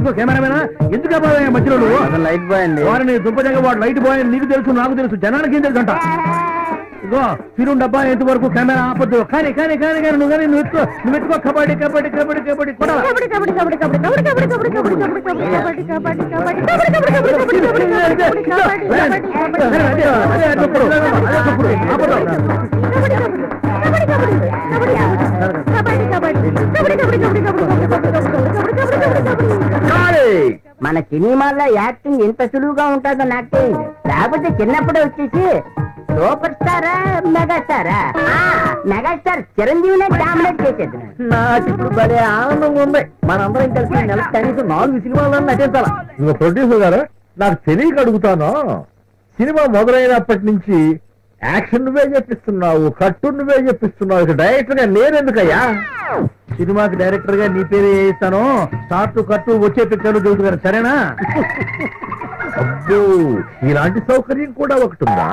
ఇదిగో కెమెరామేనా ఎందుకు అబ్బాయి మధ్యలో నువ్వు? లైట్ బాయ్ అండి. వారిని దుంపదగ్గ వాడు లైట్ బాయ్ అని నీకు తెలుసు, నాకు తెలుసు, జనానికి ఏం తెలుసు అంట. ఇదిగో తిరుగు డబ్బా ఎంతవరకు కెమెరా ఆపద్దు. కానీ కానీ కానీ కానీ నువ్వు కానీ నువ్వు ఎత్తుకో. కబడ్డీ కబడ్డీ కబడ్డీ కబడ్డీ మన సినిమాల్లో యాక్టింగ్ ఇంత సులువుగా ఉంటుందో నాకు తెలియదు. లేకపోతే చిన్నప్పుడే వచ్చేసి సూపర్ స్టారా మెగాస్టారా మెగాస్టార్ చిరంజీవినే డామినేట్ చేసేది. నాకు ఇప్పుడు భలే ఆనందంగా ఉంది. మనందరం కలిసి నెల కనీసం 4 సినిమాల్లో నటించాలా. ఇదిగో ప్రొడ్యూసర్ గారు, నాకు తెలియక అడుగుతాను, సినిమా మొదలైనప్పటి నుంచి యాక్షన్ నువ్వే చెప్పిస్తున్నావు, కట్టు నువ్వే చెప్పిస్తున్నావు, డైరెక్టర్ గా నేనెందుకయ్యా? సినిమాకి డైరెక్టర్ గా నీ పేరు వేయిస్తాను. స్టార్ట్ కట్టు వచ్చే పిక్చర్లు చూసుకున్నారు, సరేనా? అబ్బో, ఇలాంటి సౌకర్యం కూడా ఒకటి ఉందా?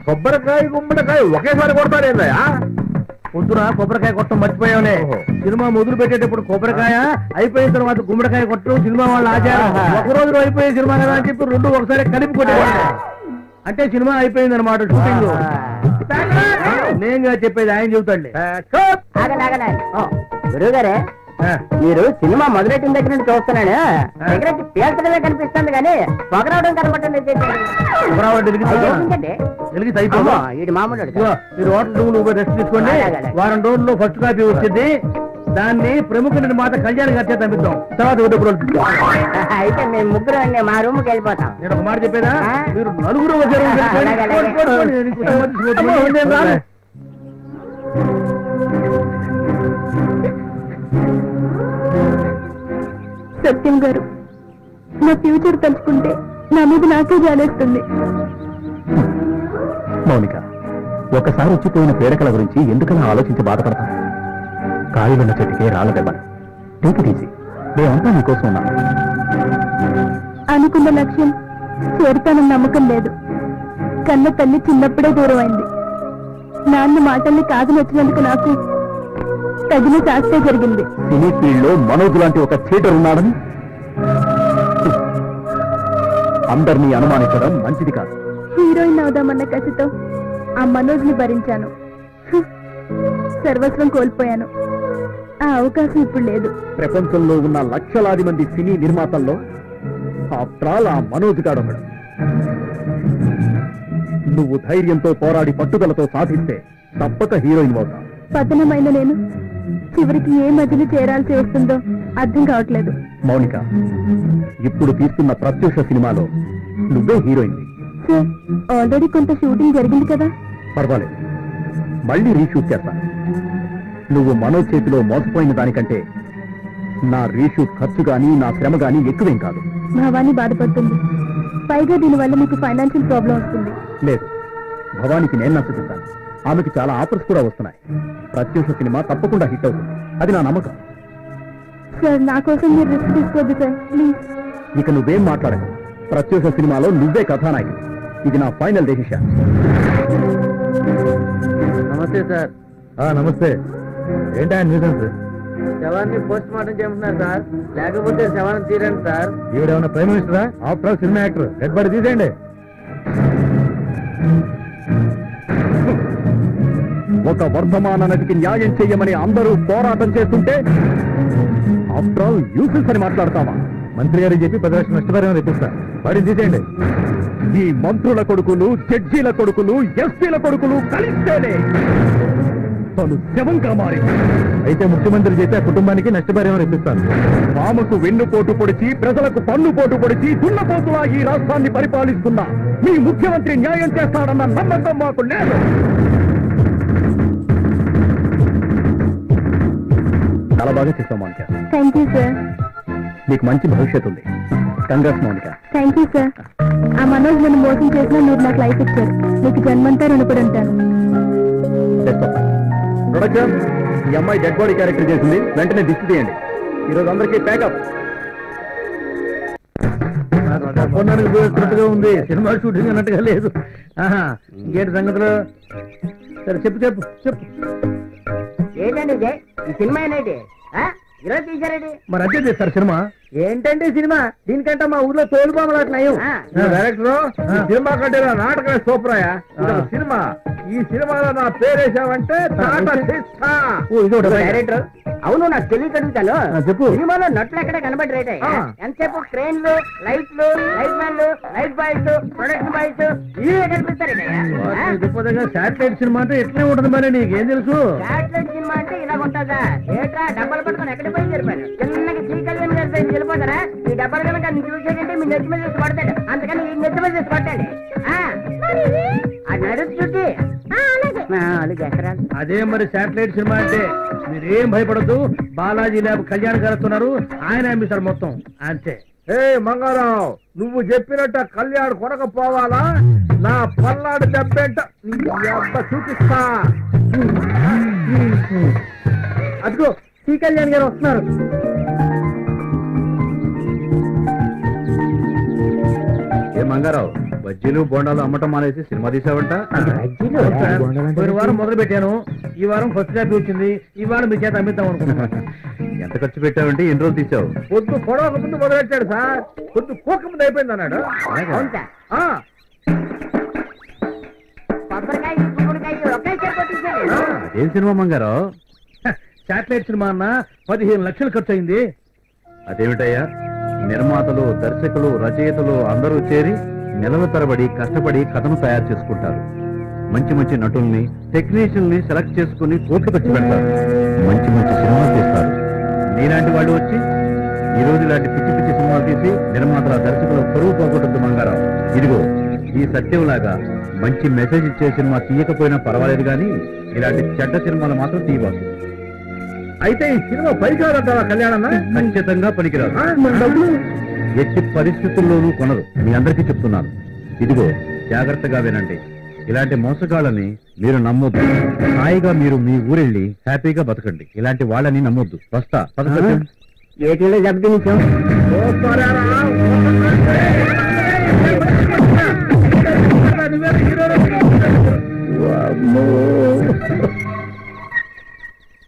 కొబ్బరికాయ గుమ్మడికాయ ఒకేసారి కొడతారేందయ్యా? పొద్దున కొబ్బరికాయ కొట్టం మర్చిపోయావులే. సినిమా మొదలు పెట్టేటప్పుడు కొబ్బరికాయ, అయిపోయిన తర్వాత గుమ్మడికాయ కొట్టడం సినిమా వాళ్ళ ఆచారం. ఒక రోజులో అయిపోయే సినిమా కదా అని చెప్పి 2 ఒకసారి కలిపి కొట్టేవాళ్ళు. అంటే సినిమా అయిపోయింది అనమాట, షూటింగ్. నేనుగా చెప్పేది ఆయన చెబుతాడులే. గురువు గారే, మీరు సినిమా మొదలెట్టిన దగ్గర నుండి చూస్తున్నాడు. సిగరెట్ పేల్చడమే కనిపిస్తుంది కానీ పొగరావడం కనపడండి. ఇది మామూలు. మీరు హోటల్ రూమ్ రెస్ట్ తీసుకోండి. వారం రోజుల్లో ఫస్ట్ కాపీ వచ్చింది. దాన్ని ప్రముఖ నిర్మాత కళ్యాణ్ గారి చేత పంపిద్దాం. తర్వాత అయితే మేము ముగ్గురు మా రూమ్కి వెళ్ళిపోతాం. నేను ఒక మాట చెప్పేదా, మీరు నలుగురు సత్యం గారు, నా ఫ్యూచర్ తలుచుకుంటే నా మీద నాకే జాలేస్తుంది. మౌనిక, ఒకసారి వచ్చిపోయిన పేడకల గురించి ఎందుకలా ఆలోచించి బాధపడతాం? కాయలున్న చెట్టుకే రాళ్ళ దెబ్బ. Take it easy. మేమంతా నీకోసం ఉన్నాం. అనుకున్న లక్ష్యం చేరుతానన్న నమ్మకం లేదు. కన్న తల్లి చిన్నప్పుడే దూరం అయింది. నాన్న మాటల్ని కాదు నచ్చినందుకు నాకు తగిన శాస్త్రే జరిగింది. సినీ ఫీల్డ్ లో మనోజ్ లాంటి ఒక థియేటర్ ఉన్నాడని అందరినీ అనుమానించడం మంచిది కాదు. హీరోయిన్ అవుదామన్న కసితో ఆ మనోజ్ ని భరించాను. సర్వస్వం కోల్పోయాను. ఆ అవకాశం ఇప్పుడు లేదు. ప్రపంచంలో ఉన్న లక్షలాది మంది సినీ నిర్మాతల్లో ఆఫ్టర్ ఆల్ ఆ మనోజ్ గాడొకడు. నువ్వు ధైర్యంతో పోరాడి పట్టుదలతో సాధిస్తే తప్పక హీరోయిన్ అవుతావు. పతనమైన నేను చివరికి ఏ మధ్యలో చేరాల్సి వస్తుందో అర్థం కావట్లేదు. మౌనిక, ఇప్పుడు తీస్తున్న ప్రత్యూష సినిమాలో నువ్వే హీరోయిన్. సార్, ఆల్రెడీ కొంత షూటింగ్ జరిగింది కదా. పర్వాలేదు, మళ్ళీ రీషూట్ చేస్తా. నువ్వు మనోజ్ చేతిలో మోసపోయిన దానికంటే నా రీషూట్ ఖర్చు గానీ నా శ్రమ గానీ ఎక్కువేం కాదు. భవానీ బాధపడుతుంది. పైగా దీనివల్ల మీకు ఫైనాన్షియల్ ప్రాబ్లం వస్తుంది. లేదు, భవానికి నేను నచ్చతిస్తాను. ఆమెకు చాలా ఆఫర్స్ కూడా వస్తున్నాయి. ప్రత్యూష సినిమా తప్పకుండా హిట్ అవుతుంది, అది నా నమ్మకం. సార్, నా కోసం మీరు రిస్క్ తీసుకోవద్దు సార్, ప్లీజ్. ఇక నువ్వేం మాట్లాడకు. ప్రత్యూష సినిమాలో నువ్వే కథానాయకుడు. ఇది నా ఫైనల్ డెసిషన్. నమస్తే సార్. నమస్తే. ఏంటా న్యూసెన్స్? శవాన్ని పోస్ట్ మార్టం చేయమంటున్నారు సార్, లేకపోతే శవాన్ని తీరండి సార్. ఈవిడేమన్నా ప్రైమ్ మినిస్టరా? After all cinema actor. Dead body తీసేయండి. ఒక వర్ధమాన నటికి న్యాయం చెయ్యమని అందరూ పోరాటం చేస్తుంటే ఆఫ్టర్ ఆల్ యూసెన్స్ అని మాట్లాడతావా? మంత్రి గారికి చెప్పి 10 లక్షల నష్టపరిహారం ఇప్పిస్తా. వాడిని తీసేయండి. ఈ మంత్రుల కొడుకులు, జడ్జీల కొడుకులు, ఎస్పీల కొడుకులు కలిస్తేనే తను శవంగా మారి. అయితే ముఖ్యమంత్రి చేస్తే ఆ కుటుంబానికి నష్టపరిహారం ఇప్పిస్తాను. పాముకు వెన్నుపోటు పొడిచి, ప్రజలకు పన్ను పోటు పొడిచి, దున్నపోతులా ఈ రాష్ట్రాన్ని పరిపాలిస్తున్నా మీ ముఖ్యమంత్రి న్యాయం చేస్తాడన్న నమ్మకం మాకు లేదు. చాలా బాగా చేస్తాం మౌనిక. Thank you sir. నీకు మంచి భవిష్యత్తు ఉంది. Congrats Mounika. Thank you sir. ఆ మనోజ్ నన్ను మోసం చేసినా మీరు నాకు లైఫ్ ఇచ్చారు. మీకు జన్మంతా రుణపడి ఉంటాను. ప్రొడక్షన్, ఈ అమ్మాయి డెడ్ బాడీ క్యారెక్టర్ చేసింది. వెంటనే దిష్టి తీయండి. ఈరోజు అందరికీ ప్యాకప్. ఉపయోగిస్తున్నట్టుగా ఉంది, సినిమా షూటింగ్ అన్నట్టుగా లేదు. ఇంకేంటి సంగతులు? సరే చెప్పు చెప్పు చెప్పు. ఏంటండి ఇది? ఈ సినిమా ఏంటి ఈరోజు తీసారండి? మరి అదే చేస్తారు సినిమా. ఏంటండి సినిమా? దీనికంటే మా ఊర్లో తోలుబామలాట నయం. డైరెక్టర్ సినిమా కంటే నాటకమే సూపరాయా. సినిమా ఈ సినిమాలో నా పేరేసావంటే డైరెక్టర్ అవును నాకు తెలియక అడుగుతాను. చెప్పు. సినిమాలో నట్లు ఎక్కడ కనబడరేట ఎంతసేపు క్రేన్లు లైట్లు లైట్ మ్యాన్లు లైట్ బాయ్స్ ప్రొడక్షన్ బాయ్స్ ఇవే కనిపిస్తారట. శాటిలైట్ సినిమా అంటే ఎట్లే ఉంటుంది మరి నీకేం తెలుసు? శాటిలైట్ సినిమా అంటే ఇలా ఉంటుందా? ఏట్రా డబ్బాలు పట్టుకొని ఎక్కడికి పోయి జరిపాను చిన్నగా శ్రీ కళ్యాణ్ గారి సైడ్ వెళ్ళిపోతారా? ఈ డబ్బాలు కనుక చూసేటంటే మీ నెత్తి మీద చేసి పడతాడు. అందుకని ఈ నెత్తి మీద చేసి పట్టాలి. ఆ నడుచుంటే అదే మరి శాటిలైట్ సినిమా అంటే. మీరేం భయపడద్దు. బాలాజీ ల్యాబ్ కళ్యాణ్ గారు వస్తున్నారు. ఆయన అమ్మిస్తారు మొత్తం అంతే. ఏ మంగారావు నువ్వు చెప్పినట్ట కళ్యాణ్ కొనకపోవాలా? నా పల్నాడు దెబ్బేంట చూపిస్తా. అదిగో శ్రీ కళ్యాణ్ గారు వస్తున్నారు. ఏ మంగారావు బజ్జీలు బోండాలు అమ్మటం మానేసి సినిమా తీసావంట? పోయిన వారం మొదలు పెట్టాను. ఈ వారం ఫస్ట్ కాపీ వచ్చింది. ఈ వారం మీ చేత అమ్మిద్దాం అనుకున్నా. ఎంత ఖర్చు పెట్టావంటే ఎన్ని రోజులు తీసావు? పొద్దు పొడవక ముందు మొదలు పెట్టాడు సార్. పొద్దు కోక ముందు అయిపోయింది అన్నాడు. అదేం సినిమా మంగారావు? శాటిలైట్ సినిమా అన్న 15 లక్షలు ఖర్చు అయింది. అదేమిటయ్యా? నిర్మాతలు దర్శకులు రచయితలు అందరూ చేరి నెలల తరబడి కష్టపడి కథను తయారు చేసుకుంటారు. మంచి మంచి నటుల్ని టెక్నీషియన్ని సెలెక్ట్ చేసుకుని కోట్లు ఖర్చు పెడతారు. మంచి మంచి సినిమాలు తీస్తారు. నీలాంటి వాళ్ళు వచ్చి ఈ రోజు ఇలాంటి పిచ్చి పిచ్చి సినిమాలు తీసి నిర్మాతల దర్శకులు పరువు పోగొట్టద్దు మంగారావు. ఇదిగో ఈ సత్యంలాగా మంచి మెసేజ్ ఇచ్చే సినిమా తీయకపోయినా పర్వాలేదు కానీ ఇలాంటి చెడ్డ సినిమాలు మాత్రం తీయబాకు. అయితే ఈ సినిమా పనికిరాదంటావా కళ్యాణన్న? ఖచ్చితంగా పనికిరాదు. ఎట్టి పరిస్థితుల్లోనూ కొనరు. మీ అందరికీ చెప్తున్నాను. ఇదిగో జాగ్రత్తగా వినండి. ఇలాంటి మోసగాళ్ళని మీరు నమ్మొద్దు. హాయిగా మీరు మీ ఊరెళ్ళి హ్యాపీగా బతకండి. ఇలాంటి వాళ్ళని నమ్మొద్దు. వస్తా. ఏటీలో చెప్తే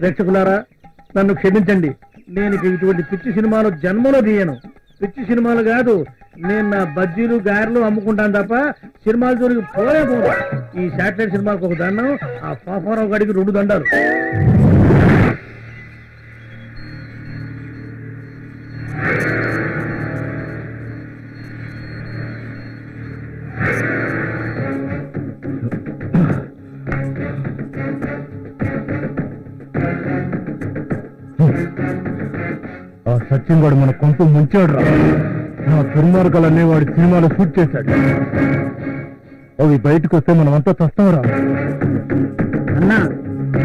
ప్రేక్షకులారా నన్ను క్షమించండి. నేను ఇటువంటి పిచ్చి సినిమాలు జన్మలో తీయను. పిచ్చి సినిమాలు కాదు. నేను నా బజ్జీలు గారెలు అమ్ముకుంటాను తప్ప సినిమాల జోలికి పోలే పోను. ఈ శాటిలైట్ సినిమాకు ఒక దండం, ఆ పాపారావు గడికి 2 దండాలు. ఆ సచిన్ వాడు మన కొంత ముంచాడు రా. నా దుర్మార్గాలన్నీ వాడి సినిమాలో షూట్ చేశాడు. అవి బయటకు వస్తే మనం అంతా చస్తాంరా. అన్నా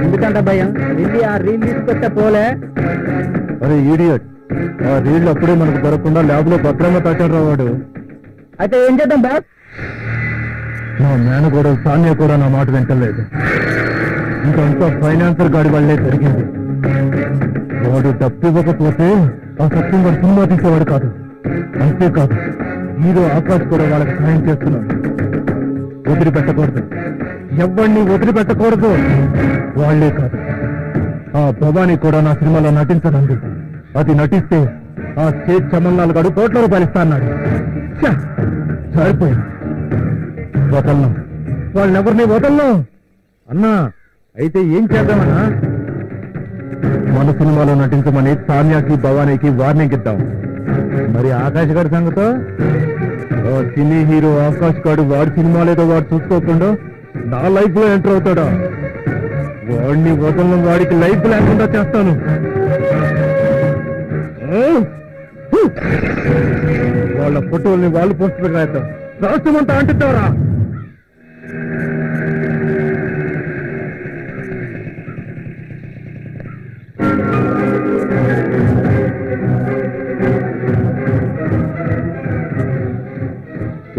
ఎందుకంత భయం? వెళ్ళి ఆ రీల్ తీసుకొస్తే పోలే. అరే ఈడియట్, ఆ రీళ్లు అప్పుడే మనకు దొరకకుండా ల్యాబ్ లో భద్రంగా తాచాడు రా వాడు. అయితే ఏం చేద్దాం బాస్? నా మేనగోడ సాన్య కూడా నా మాట వింటలేదు. ఇంకంతా ఫైనాన్సర్ గాడి వల్లే జరిగింది. వాడు డబ్బు ఇవ్వకపోతే ఆ సత్యం వాడు సినిమా తీసేవాడు కాదు. అంతేకాదు హీరో ఆకాష్ కూడా వాళ్ళకి సహాయం చేస్తున్నాడు. వదిలిపెట్టకూడదు. ఎవరిని వదిలిపెట్టకూడదు. వాళ్లే కాదు, ఆ భవానీ కూడా నా సినిమాలో నటించనుంది. అది నటిస్తే ఆ స్టేట్ చమల్లాల్ గడు కోట్ల రూపాయలు ఇస్తా అన్నాడు. సరిపోయింది. వదలను, వాళ్ళెవరిని వదలను. అన్నా అయితే ఏం చేద్దామన్నా? మన సినిమాలో నటించమని సాన్యాకి భవానీకి వార్నింగ్ ఇద్దాం. మరి ఆకాష్ గారి సంగతో? సినీ హీరో ఆకాష్ గారు వాడి సినిమాలేదో వాడు చూసుకోకుండా నా లైఫ్ లో ఎంటర్ అవుతాడా? వాడిని వదలను. వాడికి లైఫ్ లేకుండా చేస్తాను. వాళ్ళ ఫోటోల్ని వాళ్ళు పోస్టర్ రాద్దాం. రాష్ట్రం అంతా అంటుతారా?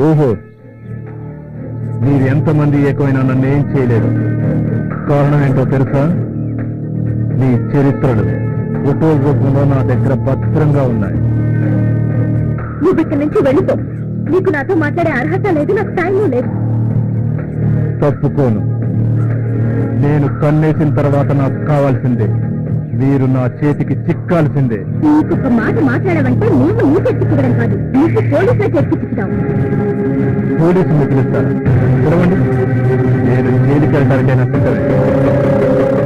ఓహో, మీరు ఎంతమంది ఏకమైనా నన్ను ఏం చేయలేదు. కారణం ఏంటో తెలుసా? మీ చరిత్రలు ఫోటో రూపంలో నా దగ్గర భద్రంగా ఉన్నాయి. నువ్వు ఇక్కడి నుంచి వెళ్ళిపో. నీకు నాతో మాట్లాడే అర్హత లేదు, నాకు టైం లేదు. తప్పుకోను. నేను కన్నేసిన తర్వాత నాకు కావాల్సిందే మీరు నా చేతికి చిక్కాల్సిందే. నీకొక మాట మాట్లాడవంటే మేము నీ చేతికి చిక్కడం కాదు, నీకు పోలీసుల చేతికి చిక్కుతావు. పోలీసులు పిలుస్తారు, చూడవండి. నేను జైలుకి వెళ్ళడానికైనా సిద్ధమే,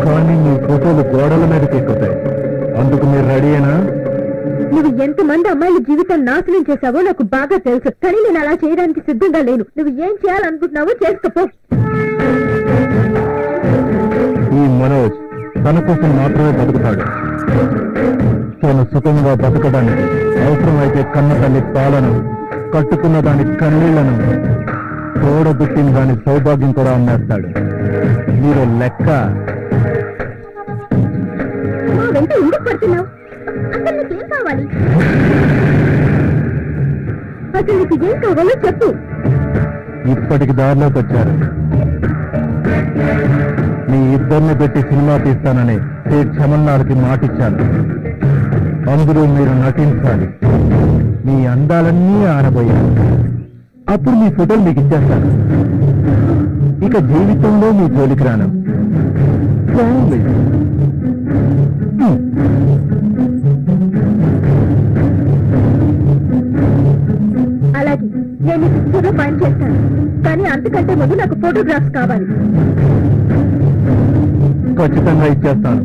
కానీ మీ ఫోటోలు గోడల మీదకి ఎక్కుతాయి. అందుకు మీరు రెడీయేనా? నువ్వు ఎంతమంది అమ్మాయిల జీవితం నాశనం చేశావో నాకు బాగా తెలుసు, కానీ నేను అలా చేయడానికి సిద్ధంగా లేను. నువ్వు ఏం చేయాలనుకుంటున్నావో చేసుకోపో. ఈ మనోజ్ తన కోసం మాత్రమే బతుకుతాడు. తను సుఖంగా బతకడానికి అవసరమైతే కన్న తల్లి పాలను, కట్టుకున్న దాని కన్నీళ్లను, తోడబుట్టిన దాని సౌభాగ్యం కూడా అమ్మేస్తాడు. మీరు లెక్క. మా వెంట ఎందుకు పడుతున్నావు? అసలు నీకేం కావాలి? అసలు నీకు ఏం కావాలో చెప్పు. ఇప్పటికి దారిలోకి వచ్చారు. మీ ఇద్దరిని పెట్టి సినిమా తీస్తానని సేట్ చమన్నాలకి మాటిచ్చాను. అందులో మీరు నటించాలి. మీ అందాలన్నీ ఆనబోయారు. అప్పుడు మీ ఫోటోలు మీకు ఇచ్చేస్తాను. ఇక జీవితంలో మీ జోలికి రాను. అలాగే నేను పిక్చర్లో పని చేస్తాను, కానీ అంతకంటే ముందు నాకు ఫోటోగ్రాఫ్స్ కావాలి. ఖచ్చితంగా ఇచ్చేస్తాను.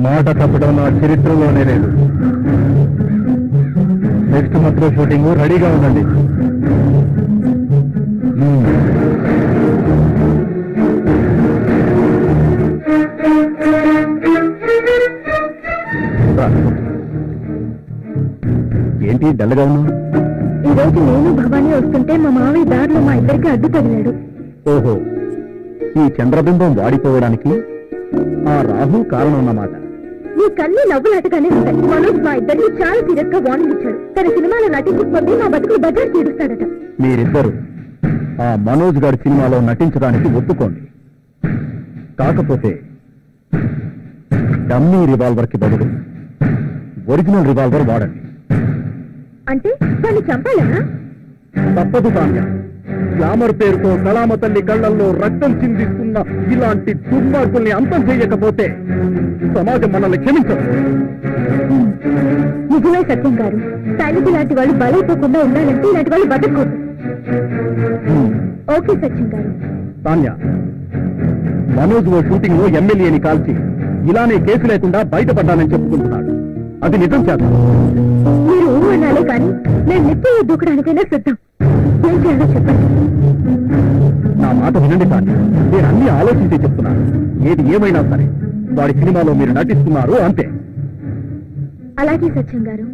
మాట తప్పడం నా చరిత్రలోనే లేదు. నెక్స్ట్ మంత్ లో షూటింగ్ రెడీగా ఉండండి. ఏంటి డల్గా ఉన్నావు? ఈ రోజు నేను భవానీ వస్తుంటే మా మావయ్య దారిలో మా ఇద్దరికి అడ్డు తగిలాడు. ఓహో, ఈ చంద్రబింబం వాడిపోవడానికి ఆ రాహు కారణం అన్నమాట. నీ కన్నీ నవ్వులాటగానే ఉంటాయి. మనోజ్ మా ఇద్దరిని చాలా సీరియస్ గా వార్నింగ్ ఇచ్చాడు. తన సినిమాలో నటించకపోతే మా బతుకులు బజార్ తీరుస్తాడట. మీరిద్దరు ఆ మనోజ్ గారి సినిమాలో నటించడానికి ఒప్పుకోండి. కాకపోతే డమ్మీ రివాల్వర్ కి బదులు ఒరిజినల్ రివాల్వర్ వాడండి. అంటే దాన్ని చంపాలా? తప్పదు తాన్య. గ్లామర్ పేరుతో కళామ తల్లి కళ్లల్లో రక్తం చిందిస్తున్న ఇలాంటి దుర్మార్గుల్ని అంతం చేయకపోతే సమాజం మనల్ని క్షమించదు. నిజమే సత్యం గారు. సైనికు లాంటి వాళ్ళు బలైపోకుండా ఉండాలంటే ఇలాంటి వాళ్ళు బతకూడదు. ఓకే సత్యం గారు. తాన్య, మనోజ్ ఓ షూటింగ్ లో ఎమ్మెల్యేని కాల్చి ఇలానే కేసు లేకుండా బయటపడ్డానని చెప్పుకుంటున్నాడు. అది నిజం చేద్దాం. మీరు అనాలే కానీ నేను నిత్యం దూకడానికైనా సిద్ధం. ఏం చేయాలో చెప్పండి. నా మాట వినండి తాన్య. నేను అన్ని ఆలోచించి చెప్తున్నాను. ఏది ఏమైనా సరే వాడి సినిమాలో మీరు నటిస్తున్నారు అంతే. అలాగే సత్యం గారు.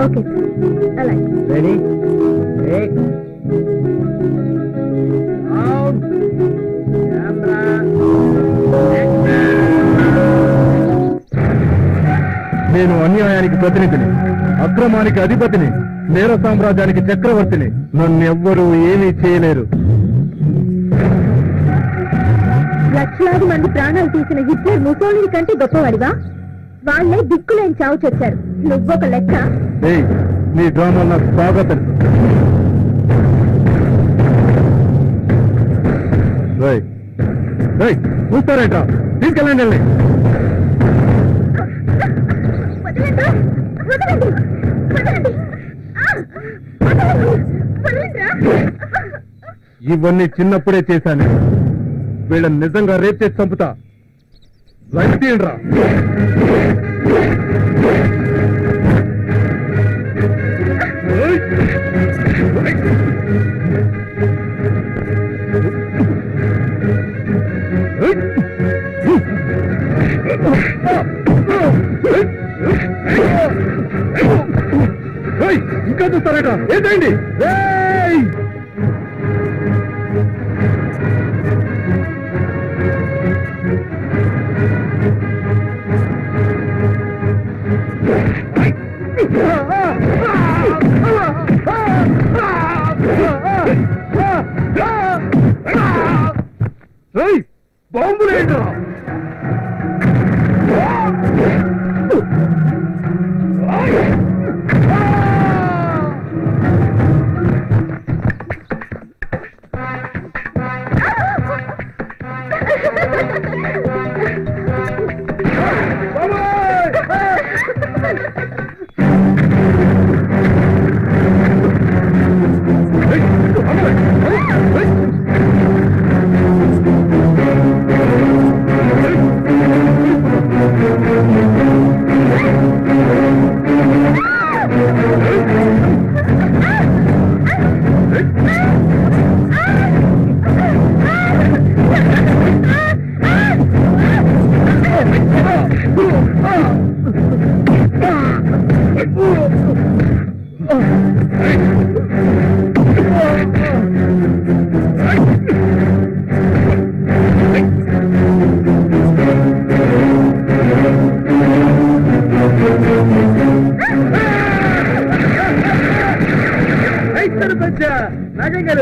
ఓకే అలాగే. రెడీ? నేను అన్యాయానికి ప్రతినిధిని, అక్రమానికి అధిపతిని, నేర సామ్రాజ్యానికి చక్రవర్తిని. నన్నెవ్వరూ ఏమీ చేయలేరు. లక్షలాది మంది ప్రాణాలు తీసిన హిట్లర్ ముసోలిని కంటే గొప్పవాడివా? వాళ్ళే దిక్కులేని చావు చేశారు. నువ్వొక లెక్క. నీ డ్రామా నాకు బాగా తెలుసు. చూస్తారేంటా? తీసుకెళ్ళండి. వెళ్ళి ఇవన్నీ చిన్నప్పుడే చేశాను. వీళ్ళని నిజంగా రేప్ చేసి చంపుతా. లైఫ్ తీయండి రా. చూస్తారట ఏంటండి బాంబులేంట్రా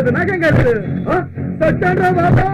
నాకేం కాలేదు సత్యంరా బాబా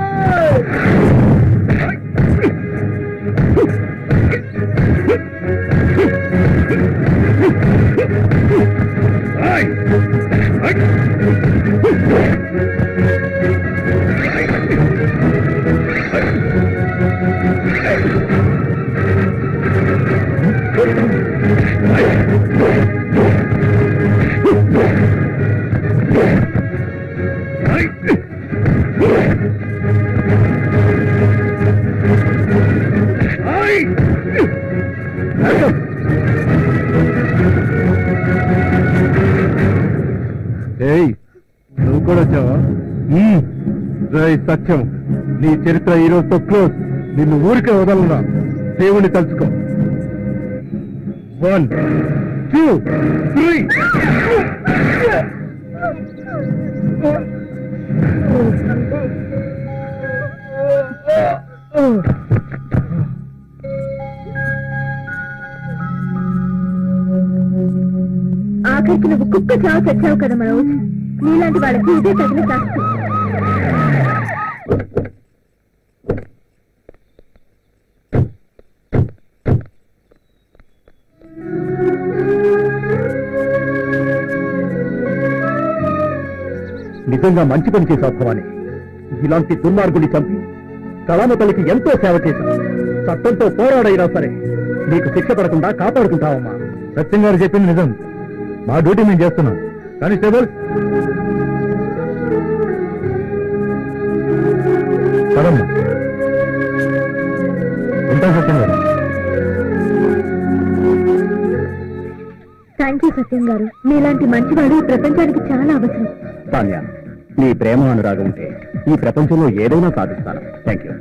నువ్వు కూడా వచ్చావా సత్యం నీ చరిత్ర ఈ రోజుతో క్లోజ్ నిన్ను ఊరికే వదలనా దేవుని తలుచుకో 1 2 3 ఆఖరికి నువ్వు కుక్క చావు చచ్చావు కదా మనోజ్ నీలాంటి వాళ్ళకి ఇదే తగిన శాస్త్రం నిజంగా మంచి పని చేశావు భవాని ఇలాంటి దుర్మార్గుని చంపి కళామ తల్లికి ఎంతో సేవ చేశావు చట్టంతో పోరాడైనా సరే నీకు శిక్ష పడకుండా కాపాడుకుంటావమ్మా సత్యం గారు చెప్పింది నిజం మా డ్యూటీ మేము చేస్తున్నాం కానిస్టేబుల్ పదమ్మా ఉంటా సత్యం గారు థ్యాంక్ యూ సత్యం గారు మీలాంటి మంచివాడు ఈ ప్రపంచానికి చాలా అవసరం సాన్యా నీ ప్రేమ అనురాగం ఉంటే ఈ ప్రపంచంలో ఏదైనా సాధిస్తాను థ్యాంక్ యూ